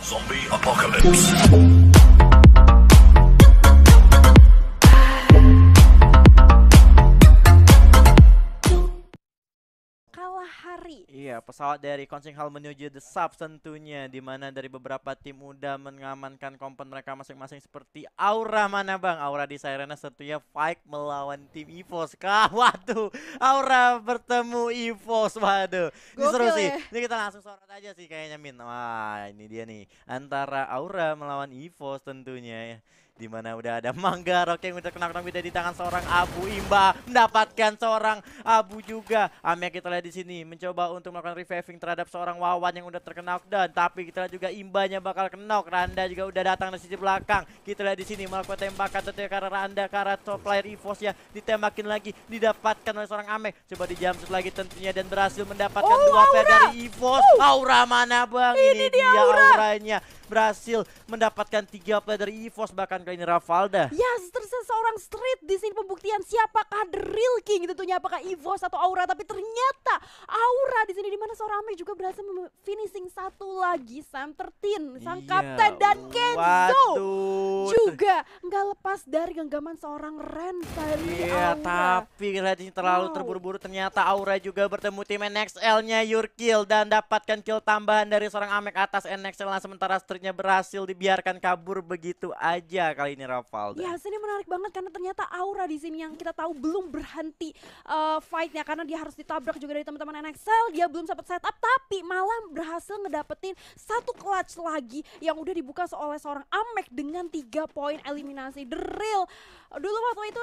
Zombie Apocalypse. Kalah hari. Iya, pesawat dari Konsing Hall menuju The Sub tentunya, di mana dari beberapa tim udah mengamankan kompon mereka masing-masing seperti Aura. Mana bang? Aura di Sirena tentunya fight melawan tim EVOS. Waduh, Aura bertemu EVOS. Waduh, ini seru Gokil sih. ya. Ini kita langsung sorot aja sih kayaknya Min. Wah, ini dia nih antara Aura melawan EVOS tentunya ya. Dimana udah ada Manggarok yang udah kena beda di tangan seorang Abu. Imba mendapatkan seorang Abu juga. Amia kita lihat di sini mencoba untuk melakukan reviving terhadap seorang Wawan yang udah terkena knockdown, tapi kita lihat juga Imbanya bakal knock. Randa juga udah datang dari sisi belakang. Kita lihat di sini melakukan tembakan tentunya karena Randa, karena top player EVOS ya ditembakin lagi, didapatkan oleh seorang Ame. Coba di jumpsuit lagi tentunya dan berhasil mendapatkan dua player dari EVOS. Aura mana bang? Ini dia auranya. Berhasil mendapatkan 3 player dari EVOS, bahkan kali ini Rafalda. Ya, tersisa seorang street di sini pembuktian siapakah the real king tentunya, apakah EVOS atau Aura, tapi ternyata Aura di sini, di mana seorang Ame juga berhasil finishing satu lagi Sam 13 sang Iya, kapten, dan Kenzo waduh. juga nggak lepas dari genggaman seorang Ren dari Iya, Aura. tapi lihat ini terlalu Wow. terburu-buru. Ternyata Aura juga bertemu tim NXL-nya Yurkill dan dapatkan kill tambahan dari seorang Amek atas NXL. Nah, sementara streetnya berhasil dibiarkan kabur begitu aja kali ini Rafalda. Ya, ini menarik banget karena ternyata Aura di sini yang kita tahu belum berhenti fightnya, karena dia harus ditabrak juga dari teman-teman NXL. Dia belum sempat setup, tapi malah berhasil ngedapetin satu clutch lagi yang udah dibuka oleh seorang Amek dengan 3 poin eliminasi. The real. Dulu waktu itu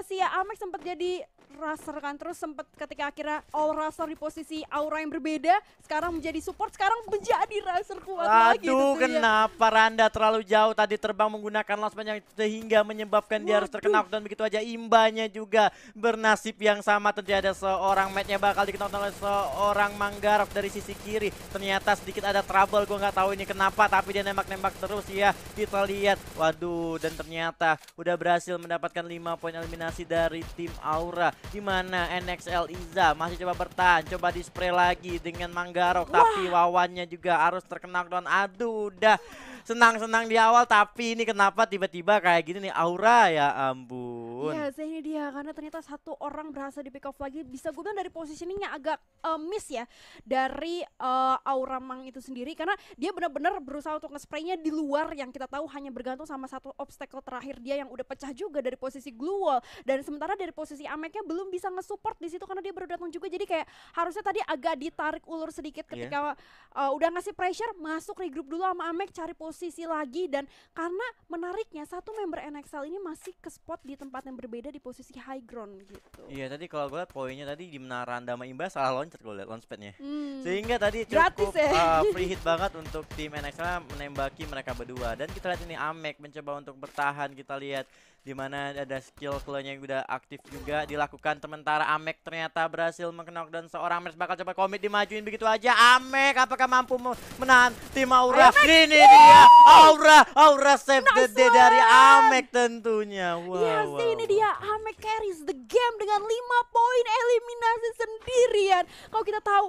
si Amek sempat jadi raser kan, terus sempat ketika akhirnya all raser di posisi Aura yang berbeda, sekarang menjadi support, sekarang menjadi raser kuat lagi Aduh, tentunya. kenapa Randa terlalu jauh tadi terbang menggunakan launchpad yang sehingga menyebabkan dia harus terkena dan begitu aja. Imbanya juga bernasib yang sama, tentunya ada seorang matchnya bakal dikena oleh seorang Manggarok dari sisi kiri. Ternyata sedikit ada trouble, gue nggak tahu ini kenapa, tapi dia nembak-nembak terus ya. Kita lihat, waduh, dan ternyata udah berhasil mendapatkan 5 poin eliminasi dari tim Aura. Di mana NXL Iza masih coba bertahan, coba di spray lagi dengan Manggarok, tapi Wawannya juga harus terkena knockdown. Aduh, udah senang-senang di awal, tapi ini kenapa tiba-tiba kayak gini nih Aura, ya ampun. Ya, ini dia, karena ternyata satu orang berhasil di pick off lagi. Bisa gue bilang dari positioningnya agak miss ya dari Aura Mang itu sendiri, karena dia benar-benar berusaha untuk nge-spraynya di luar, yang kita tahu hanya bergantung sama satu obstacle terakhir dia yang udah pecah juga dari posisi glue wall. Dan sementara dari posisi Ameknya belum bisa nge-support di situ karena dia baru datang juga, jadi kayak harusnya tadi agak ditarik ulur sedikit ketika udah ngasih pressure, masuk regroup dulu sama Amek, cari posisi lagi. Dan karena menariknya satu member NXL ini masih ke spot di tempat yang berbeda di posisi high ground gitu. Iya, tadi kalau gue liat poinnya tadi di menara Randa sama Imba salah loncat gue liat launchpadnya. Sehingga tadi Gratis cukup ya. free hit banget untuk tim NXL menembaki mereka berdua. Dan kita lihat ini Amek mencoba untuk bertahan. Kita lihat di mana ada skill cluenya yang udah aktif juga dilakukan. Sementara Amek ternyata berhasil meng-knockdown seorang Mers, bakal coba komit dimajuin begitu aja. Amek apakah mampu menahan tim Aura? Ini dia Aura save the day dari Amek tentunya. Ya, ini dia Amek carries the game dengan 5 poin eliminasi sendirian. Kalau kita tahu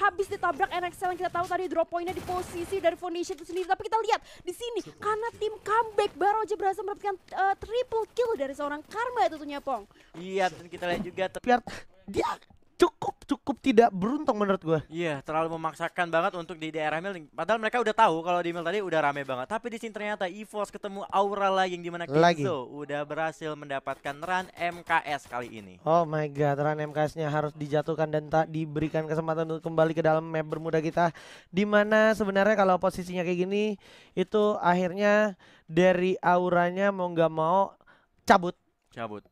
habis ditabrak NXL yang kita tahu tadi drop poinnya di posisi dari Foundation itu sendiri, tapi kita lihat di sini karena tim comeback baru aja berhasil mendapatkan triple kill dari seorang Karma tentunya, Pong. Iya, dan kita lihat juga Biar dia cukup tidak beruntung menurut gue. iya, terlalu memaksakan banget untuk di daerah Mil. Padahal mereka udah tahu kalau di Mil tadi udah rame banget. Tapi di sini ternyata EVOS ketemu Aura lagi, yang dimana Kenzo udah berhasil mendapatkan run MKS kali ini. Oh my god, run MKS-nya harus dijatuhkan dan tak diberikan kesempatan untuk kembali ke dalam map bermuda kita. Dimana sebenarnya kalau posisinya kayak gini, itu akhirnya dari Auranya mau nggak mau cabut.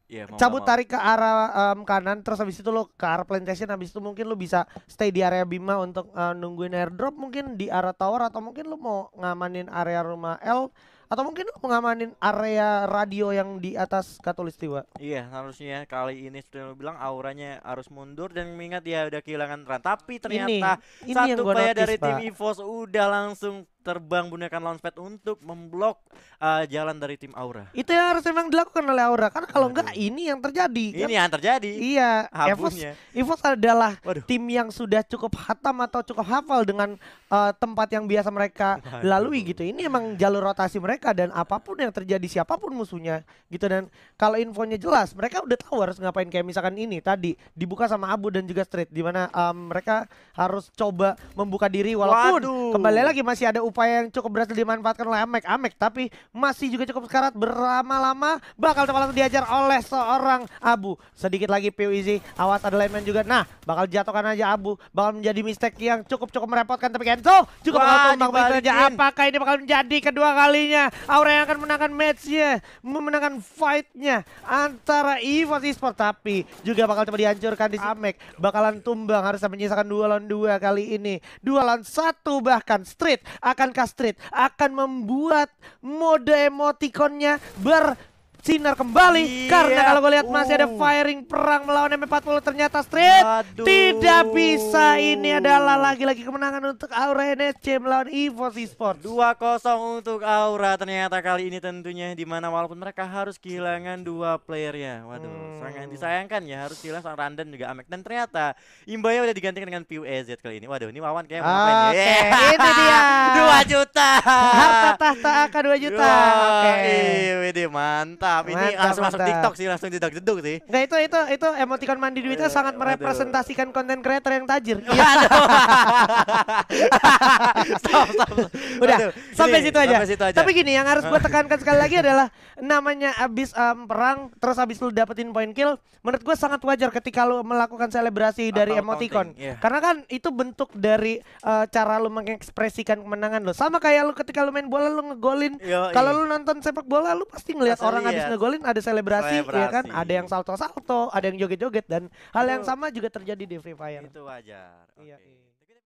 Iya, Cabut tarik ke arah kanan, terus habis itu lo ke arah plantation, habis itu mungkin lo bisa stay di area Bima untuk nungguin airdrop mungkin di arah tower, atau mungkin lo mau ngamanin area rumah L, atau mungkin lo mau ngamanin area radio yang di atas Katulistiwa. Iya, harusnya kali ini sudah lo bilang Auranya harus mundur dan mengingat dia udah kehilangan run. Tapi ternyata ini yang satu gua player notice, dari tim Pak. EVOS udah langsung terbang menggunakan launchpad untuk memblok jalan dari tim Aura. Itu yang harus memang dilakukan oleh Aura, karena kalau enggak ini yang terjadi. Ini yang terjadi. Iya, Abunya. EVOS adalah Waduh. tim yang sudah cukup hatam atau cukup hafal dengan tempat yang biasa mereka lalui gitu. Ini emang jalur rotasi mereka dan apapun yang terjadi siapapun musuhnya gitu. Dan kalau infonya jelas, mereka udah tahu harus ngapain. Kayak misalkan ini tadi dibuka sama Abu dan juga Street, di mana mereka harus coba membuka diri walaupun Waduh. kembali lagi masih ada upaya yang cukup berhasil dimanfaatkan oleh Amek, tapi masih juga cukup sekarat. Berlama-lama bakal langsung diajar oleh seorang Abu. Sedikit lagi PWZ, awas ada lineman juga. Nah, bakal jatuhkan aja Abu, bakal menjadi mistake yang cukup merepotkan. Tapi Kenzo juga bakal tumbang begitu aja. Apakah ini bakal menjadi kedua kalinya Aura yang akan menangkan matchnya, memenangkan fightnya antara EVOS Esports, tapi juga bakal coba dihancurkan di Amek. Bakalan tumbang, harus menyisakan 2 lawan 2 kali ini. 2 lawan 1 bahkan. Street, akankah Street akan membuat mode emotikonnya bersinar kembali? Karena kalau gue lihat masih ada firing perang melawan M40. Ternyata Street tidak bisa. Ini adalah lagi-lagi kemenangan untuk Aura NSC melawan EVOS Esports. 2-0 untuk Aura ternyata kali ini tentunya, dimana walaupun mereka harus kehilangan 2 playernya. Waduh, sangat disayangkan ya, harus kehilangan sang Randan juga Amek. Dan ternyata Imbaya udah digantikan dengan PUEZ kali ini. Waduh, ini Wawan kayak mau Ini dia 2 juta. harta tahta AK 2 juta. Oke. Ini mantap. Ini Mantap, langsung masuk mantap. TikTok sih, langsung jeduk-jeduk sih. Nggak, itu emoticon mandi duitnya sangat Waduh. merepresentasikan konten creator yang tajir. Stop. Udah, Waduh, sampai ini, situ aja. sampai situ aja. Tapi gini, yang harus gue tekankan sekali lagi adalah namanya abis perang, terus abis lu dapetin point kill, menurut gue sangat wajar ketika lu melakukan selebrasi dari Atau emoticon. taunting, iya. Karena kan itu bentuk dari cara lu mengekspresikan kemenangan lu. Sama kayak lu ketika lu main bola lu ngegolin. Yoi. Kalau lu nonton sepak bola lu pasti ngelihat Pasti orang habis lihat. ngegolin ada selebrasi, ya kan? Selebrasi. Ada yang salto-salto, ada yang joget-joget, dan hal yang Itu- sama juga terjadi di Free Fire. Itu wajar. Iya, Oke. iya.